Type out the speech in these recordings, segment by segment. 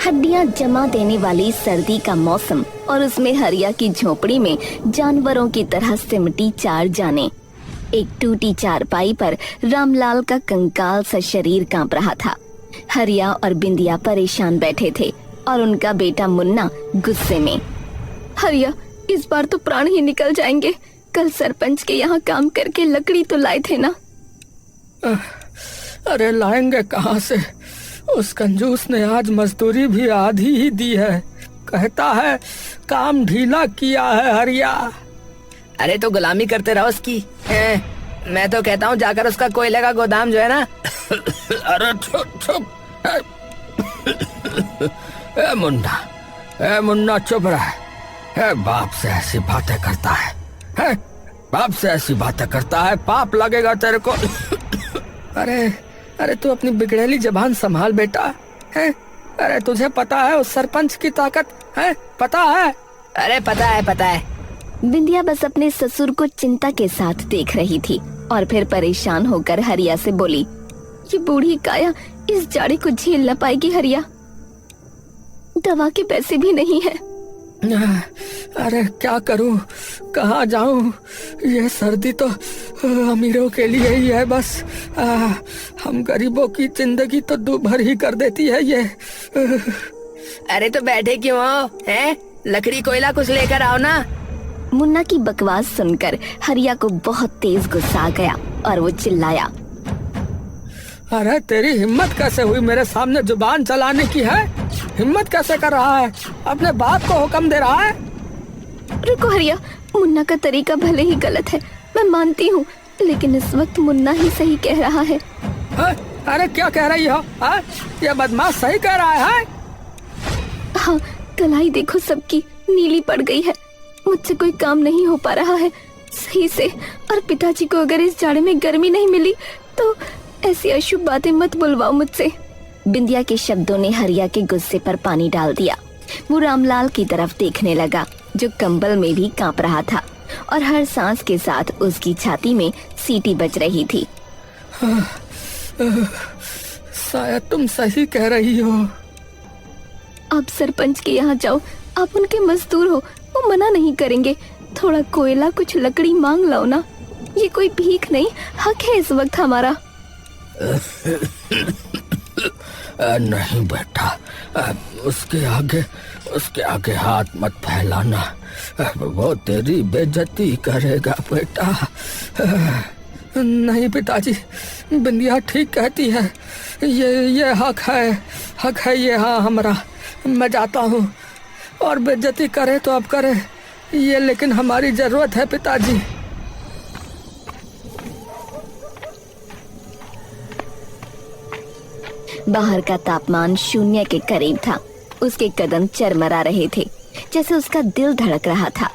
हड्डियां जमा देने वाली सर्दी का मौसम और उसमें हरिया की झोपड़ी में जानवरों की तरह सिमटी 4 जाने। एक टूटी चारपाई पर रामलाल का कंकाल सा शरीर कांप रहा था। हरिया और बिंदिया परेशान बैठे थे और उनका बेटा मुन्ना गुस्से में। हरिया, इस बार तो प्राण ही निकल जाएंगे। कल सरपंच के यहाँ काम करके लकड़ी तो लाए थे ना। अरे लाएंगे कहाँ से? उस कंजूस ने आज मजदूरी भी आधी ही दी है। कहता है काम ढीला किया है हरिया। अरे तो गुलामी करते रहो उसकी। मैं तो कहता हूँ जाकर उसका कोयले का गोदाम जो है ना। अरे चुप चुप। मुन्ना चुप रहे। बाप से ऐसी बातें करता है, बाप से ऐसी बातें करता है, पाप लगेगा तेरे को। अरे तू अपनी बिगड़ेली जबान संभाल बेटा। है अरे तुझे पता है उस सरपंच की ताकत है? पता है? अरे पता है। बिंदिया बस अपने ससुर को चिंता के साथ देख रही थी और फिर परेशान होकर हरिया से बोली, ये बूढ़ी काया इस जाड़े को झेल न पाएगी हरिया। दवा के पैसे भी नहीं है। अरे क्या करूं, कहाँ जाऊं? ये सर्दी तो अमीरों के लिए ही है बस। हम गरीबों की जिंदगी तो दूभर ही कर देती है ये। अरे तो बैठे क्यों हो? हैं? लकड़ी कोयला कुछ लेकर आओ ना। मुन्ना की बकवास सुनकर हरिया को बहुत तेज गुस्सा आ गया और वो चिल्लाया, अरे तेरी हिम्मत कैसे हुई मेरे सामने जुबान चलाने की? है हिम्मत कैसे कर रहा है? अपने बाप को हुक्म दे रहा है? रुको हरिया, मुन्ना का तरीका भले ही गलत है, मैं मानती हूँ, लेकिन इस वक्त मुन्ना ही सही कह रहा है। अरे क्या कह रही हो? ये बदमाश सही कह रहा है? हाँ, कलाई देखो सबकी नीली पड़ गई है। मुझसे कोई काम नहीं हो पा रहा है सही से, और पिताजी को अगर इस जाड़े में गर्मी नहीं मिली तो ऐसी अशुभ बातें मत बुलवाओ मुझसे। बिंदिया के शब्दों ने हरिया के गुस्से पर पानी डाल दिया। वो रामलाल की तरफ देखने लगा जो कंबल में भी कांप रहा था और हर सांस के साथ उसकी छाती में सीटी बज रही थी। शायद तुम सही कह रही हो। आप सरपंच के यहाँ जाओ, आप उनके मजदूर हो, वो मना नहीं करेंगे। थोड़ा कोयला कुछ लकड़ी मांग लाओ ना, ये कोई भीख नहीं, हक है इस वक्त हमारा। नहीं बेटा, उसके आगे हाथ मत फैलाना, वो तेरी बेइज्जती करेगा बेटा। नहीं पिताजी, बिंदिया ठीक कहती है, ये हक है ये। हाँ हमारा, मैं जाता हूँ, और बेइज्जती करे तो अब करे ये, लेकिन हमारी जरूरत है पिताजी। बाहर का तापमान 0 के करीब था। उसके कदम चरमरा रहे थे, जैसे उसका दिल धड़क रहा था।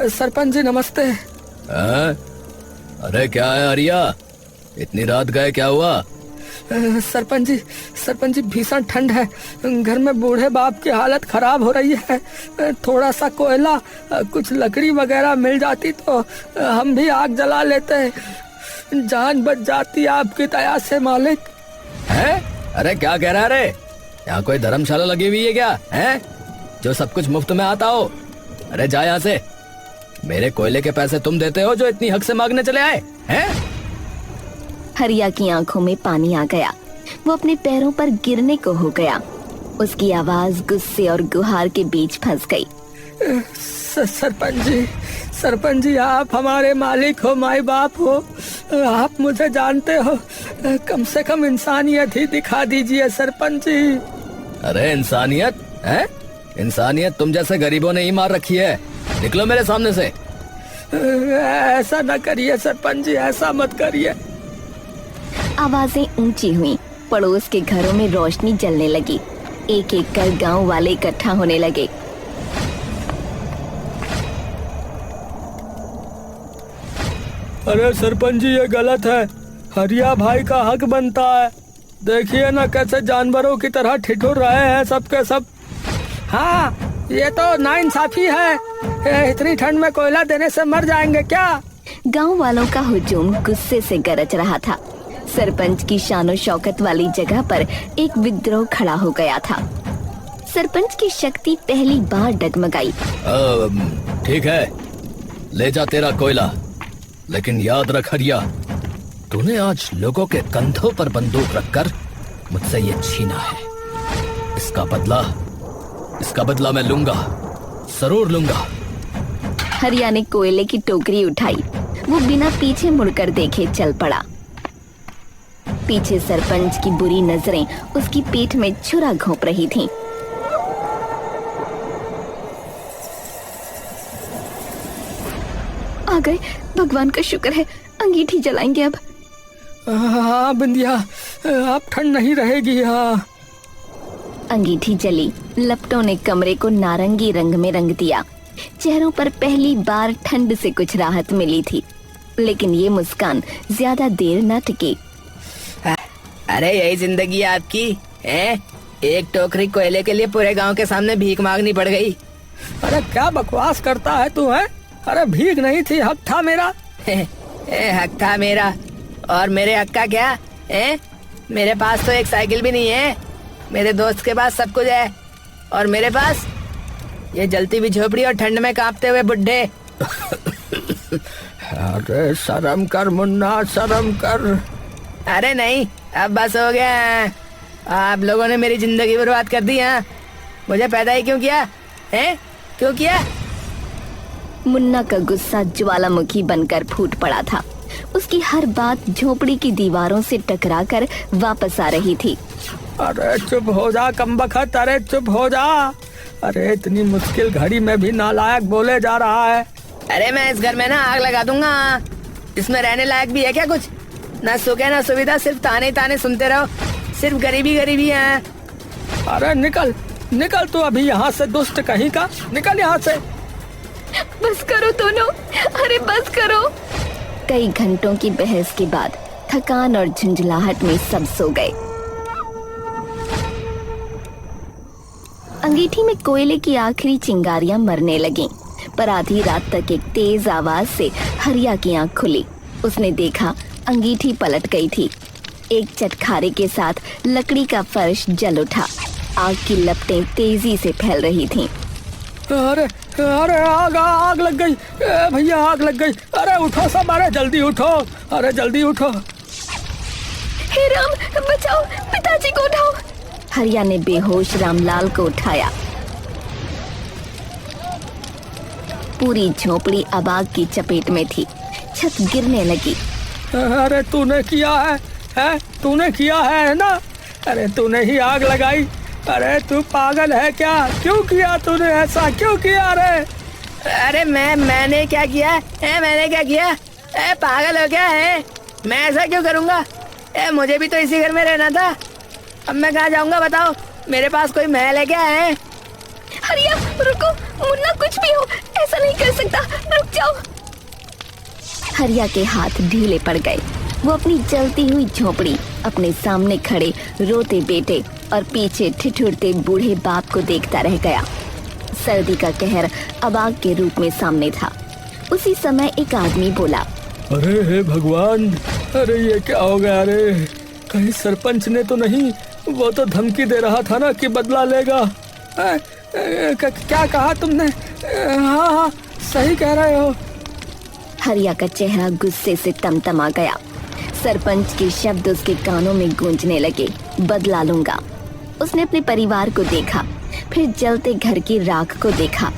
सरपंच जी नमस्ते। अरे क्या है हरिया, इतनी रात गए, क्या हुआ? सरपंच जी भीषण ठंड है, घर में बूढ़े बाप की हालत खराब हो रही है। थोड़ा सा कोयला, कुछ लकड़ी वगैरह मिल जाती तो हम भी आग जला लेते, जान बच जाती आपकी दया से मालिक। है? अरे क्या कह रहा है रे? यहाँ कोई धर्मशाला लगी हुई है क्या? है जो सब कुछ मुफ्त में आता हो? अरे जा यहाँ से। मेरे कोयले के पैसे तुम देते हो जो इतनी हक से मांगने चले आए हैं? हरिया की आंखों में पानी आ गया। वो अपने पैरों पर गिरने को हो गया। उसकी आवाज गुस्से और गुहार के बीच फंस गई। सरपंच जी आप हमारे मालिक हो, माई बाप हो, आप मुझे जानते हो, कम से कम इंसानियत ही दिखा दीजिए सरपंच जी। अरे इंसानियत है? इंसानियत तुम जैसे गरीबों ने ही मार रखी है। निकलो मेरे सामने से। ऐसा न करिए सरपंच जी, ऐसा मत करिए। आवाजें ऊंची हुई। पड़ोस के घरों में रोशनी जलने लगी। एक एक कर गांव वाले इकट्ठा होने लगे। अरे सरपंच जी ये गलत है, हरिया भाई का हक बनता है। देखिए ना कैसे जानवरों की तरह ठिठुर रहे हैं सबके सब। हाँ ये तो नाइंसाफी है, इतनी ठंड में कोयला देने से मर जाएंगे क्या? गांव वालों का हुजूम गुस्से से गरज रहा था। सरपंच की शानो शौकत वाली जगह पर एक विद्रोह खड़ा हो गया था। सरपंच की शक्ति पहली बार डगमगाई। ठीक है, ले जा तेरा कोयला, लेकिन याद रख हरिया, तूने आज लोगों के कंधों पर बंदूक रखकर मुझसे ये छीना है। इसका बदला मैं लूंगा, जरूर लूंगा। हरिया ने कोयले की टोकरी उठाई। वो बिना पीछे मुड़कर देखे चल पड़ा। पीछे सरपंच की बुरी नजरें उसकी पीठ में छुरा घोंप रही थीं। आ गए, भगवान का शुक्र है। अंगीठी जलाएंगे अब। हाँ बिंदिया, अब ठंड नहीं रहेगी। हाँ, अंगीठी जली। लपटों ने कमरे को नारंगी रंग में रंग दिया। चेहरों पर पहली बार ठंड से कुछ राहत मिली थी, लेकिन ये मुस्कान ज्यादा देर न टिकी। अरे यही जिंदगी आपकी है। एक टोकरी कोयले के लिए पूरे गांव के सामने भीख मांगनी पड़ गई। अरे क्या बकवास करता है तू? है, अरे भीख नहीं थी, हक था मेरा। हक था मेरा, और मेरे हक का क्या है? मेरे पास तो एक साइकिल भी नहीं है। मेरे दोस्त के पास सब कुछ है, और मेरे पास ये जलती हुई झोपड़ी और ठंड में कांपते हुए बुड्ढे। अरे शर्म कर मुन्ना, शर्म कर। अरे नहीं, अब बस हो गया। आप लोगों ने मेरी जिंदगी बर्बाद कर दी। हाँ, मुझे पैदा ही क्यों किया है? क्यों किया? मुन्ना का गुस्सा ज्वालामुखी बनकर फूट पड़ा था। उसकी हर बात झोपड़ी की दीवारों से टकराकर वापस आ रही थी। अरे चुप हो जा कमबख्त, अरे चुप हो जा। अरे इतनी मुश्किल घड़ी में भी नालायक बोले जा रहा है। अरे मैं इस घर में ना आग लगा दूंगा। इसमें रहने लायक भी है क्या कुछ? ना सुख है ना सुविधा, सिर्फ ताने ताने सुनते रहो। सिर्फ गरीबी गरीबी है। अरे निकल निकल तू अभी यहाँ से, दुष्ट कहीं का, निकल यहाँ से। बस करो दोनों, अरे बस करो। कई घंटों की बहस के बाद थकान और झुंझलाहट में सब सो गए। अंगीठी में कोयले की आखिरी चिंगारियां मरने लगीं, पर आधी रात तक एक तेज आवाज से हरिया की आंख खुली। उसने देखा अंगीठी पलट गई थी। एक चटखारे के साथ लकड़ी का फर्श जल उठा। आग की लपटें तेजी से फैल रही थीं। अरे अरे आग लग गई भैया, आग लग गई। अरे उठो सब, अरे जल्दी उठो, अरे जल्दी उठो। हे राम, बचाओ, पिताजी को उठाओ। हरिया ने बेहोश रामलाल को उठाया। पूरी झोपड़ी अब आग की चपेट में थी। छत गिरने लगी। अरे तूने किया है? तूने किया है ना? अरे तूने ही आग लगाई। अरे तू पागल है क्या? क्यों किया तूने ऐसा, क्यों किया? अरे मैंने क्या किया है? मैंने क्या किया? पागल हो क्या है? मैं ऐसा क्यों करूँगा? मुझे भी तो इसी घर में रहना था। अब मैं कहाँ जाऊँगा बताओ? मेरे पास कोई महल है क्या है? हरिया रुको, मुन्ना कुछ भी हो, ऐसा नहीं कर सकता, रुक जाओ। हरिया के हाथ ढीले पड़ गए। वो अपनी जलती हुई झोपड़ी, अपने सामने खड़े रोते बेटे और पीछे ठिठुरते बूढ़े बाप को देखता रह गया। सर्दी का कहर अब आग के रूप में सामने था। उसी समय एक आदमी बोला, अरे हे भगवान, अरे ये क्या हो गया? अरे कहीं सरपंच ने तो नहीं? वो तो धमकी दे रहा था ना कि बदला लेगा। क्या कहा तुमने? हाँ, सही कह रहे हो। हरिया का चेहरा गुस्से से तमतमा गया। सरपंच के शब्द उसके कानों में गूंजने लगे, बदला लूंगा। उसने अपने परिवार को देखा, फिर जलते घर की राख को देखा,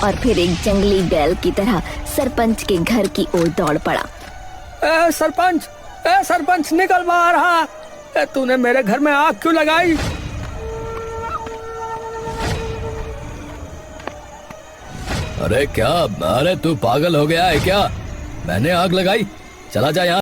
और फिर एक जंगली बैल की तरह सरपंच के घर की ओर दौड़ पड़ा। सरपंच निकल बाहर। तूने मेरे घर में आग क्यों लगाई? अरे क्या, अरे तू पागल हो गया है क्या? मैंने आग लगाई? चला जा यहाँ।